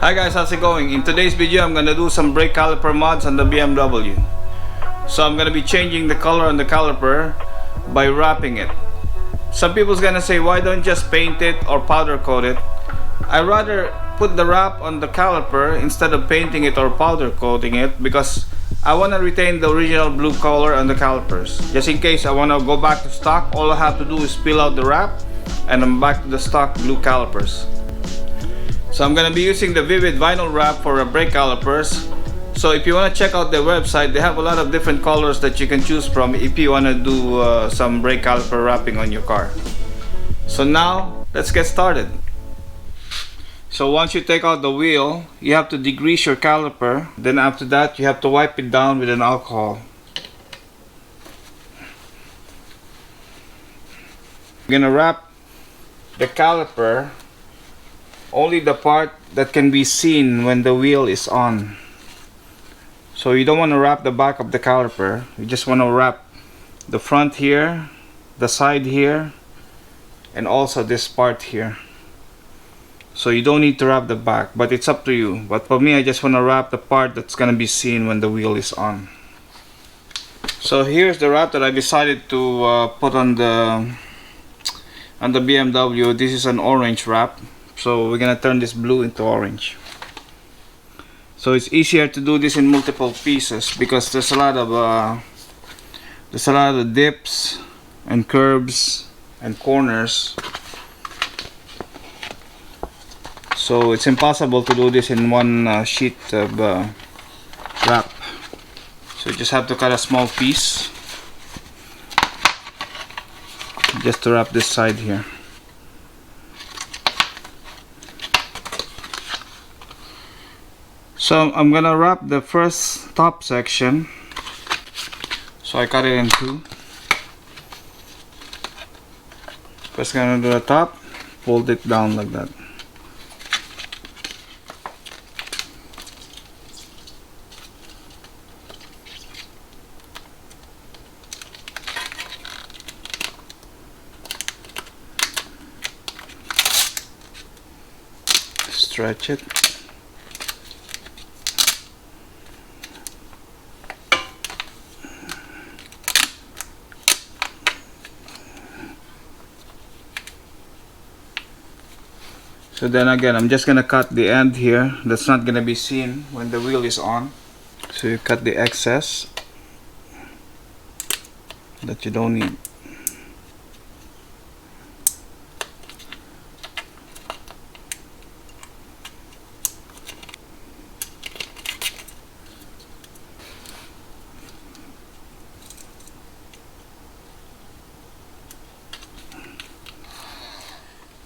Hi guys, how's it going? In today's video, I'm gonna do some brake caliper mods on the BMW. So I'm gonna be changing the color on the caliper by wrapping it. Some people's gonna say, why don't you just paint it or powder coat it? I'd rather put the wrap on the caliper instead of painting it or powder coating it, because I want to retain the original blue color on the calipers. Just in case I want to go back to stock, all I have to do is peel out the wrap and I'm back to the stock blue calipers. So I'm going to be using the Vvivid vinyl wrap for brake calipers. So if you want to check out their website, they have a lot of different colors that you can choose from if you want to do some brake caliper wrapping on your car. So now let's get started. So once you take out the wheel, you have to degrease your caliper. Then after that, you have to wipe it down with an alcohol. I'm gonna wrap the caliper only the part that can be seen when the wheel is on. So you don't want to wrap the back of the caliper. You just want to wrap the front here, the side here, and also this part here. So you don't need to wrap the back, but it's up to you. But for me, I just want to wrap the part that's gonna be seen when the wheel is on. So here's the wrap that I decided to put on the BMW. This is an orange wrap. So we're gonna turn this blue into orange. So it's easier to do this in multiple pieces because there's a lot of dips and curves and corners. So it's impossible to do this in one sheet of wrap. So you just have to cut a small piece just to wrap this side here. So I'm gonna wrap the first top section. So I cut it in two. First gonna do the top, fold it down like that. Stretch it. So then again, I'm just gonna cut the end here. That's not gonna be seen when the wheel is on. So you cut the excess that you don't need.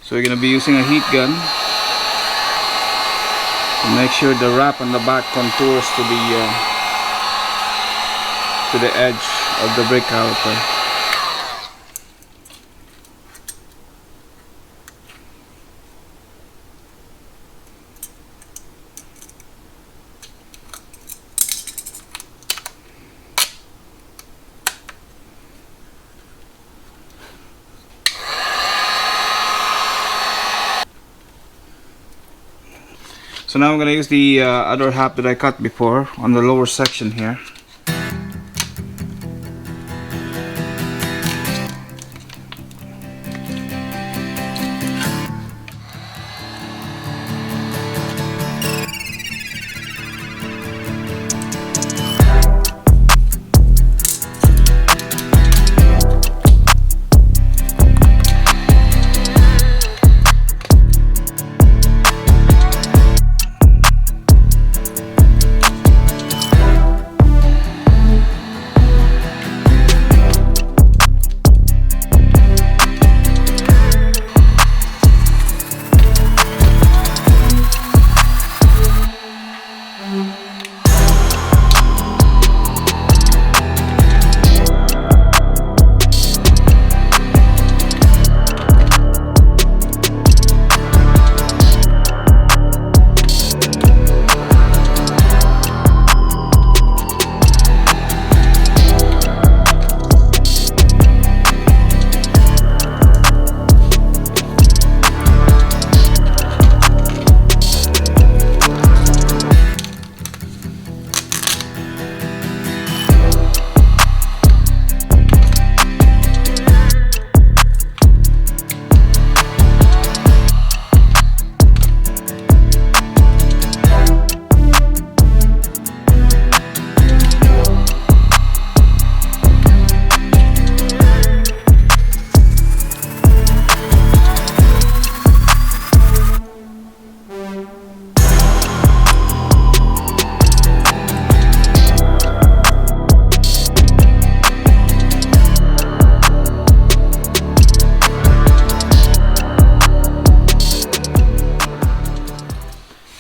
So we're going to be using a heat gun to make sure the wrap on the back contours to the edge of the brake caliper. So now I'm going to use the other half that I cut before on the lower section here.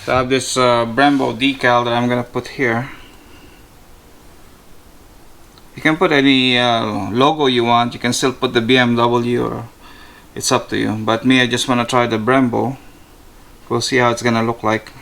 So I have this Brembo decal that I'm gonna put here. You can put any logo you want. You can still put the BMW, or it's up to you. But me, I just want to try the Brembo. We'll see how it's gonna look like.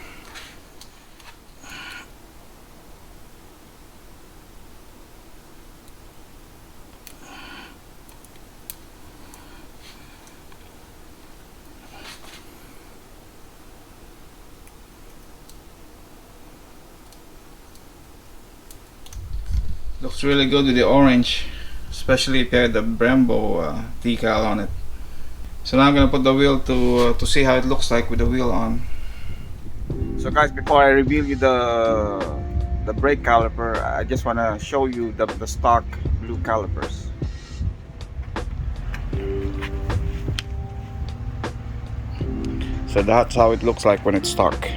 Looks really good with the orange, especially if you had the Brembo decal on it. So now I'm gonna put the wheel to see how it looks like with the wheel on. So guys, before I reveal you the brake caliper, I just wanna show you the stock blue calipers. So that's how it looks like when it's stock.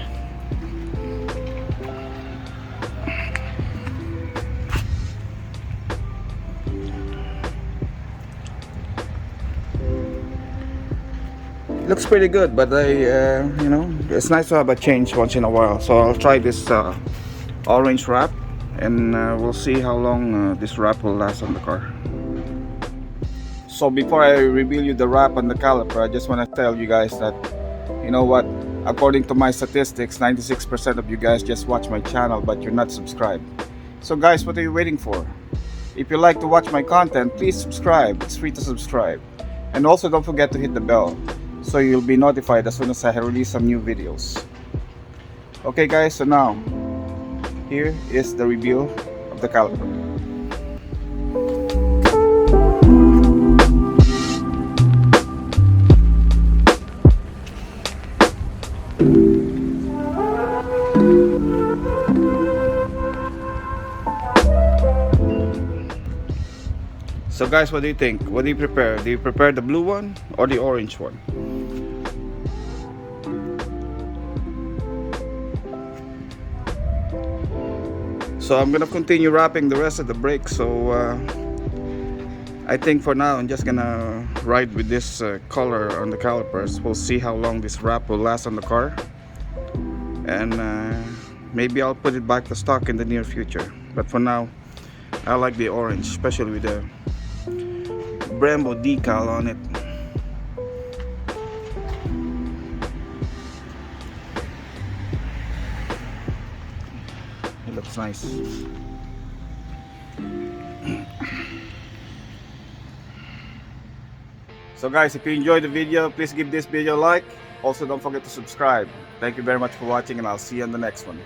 Looks pretty good, but you know, it's nice to have a change once in a while. So I'll try this orange wrap, and we'll see how long this wrap will last on the car. So before I reveal you the wrap on the caliper, I just want to tell you guys that, you know what, according to my statistics, 96% of you guys just watch my channel, but you're not subscribed. So guys, what are you waiting for? If you like to watch my content, please subscribe. It's free to subscribe. And also don't forget to hit the bell, so you'll be notified as soon as I release some new videos. Okay guys, so now here is the reveal of the caliper. So guys, what do you think? What do you prepare? Do you prepare the blue one or the orange one? So I'm gonna continue wrapping the rest of the brake. So I think for now I'm just gonna ride with this color on the calipers. We'll see how long this wrap will last on the car, and maybe I'll put it back to stock in the near future. But for now, I like the orange, especially with the Brembo decal on it. It looks nice. So guys, if you enjoyed the video, please give this video a like. Also, don't forget to subscribe. Thank you very much for watching, and I'll see you on the next one.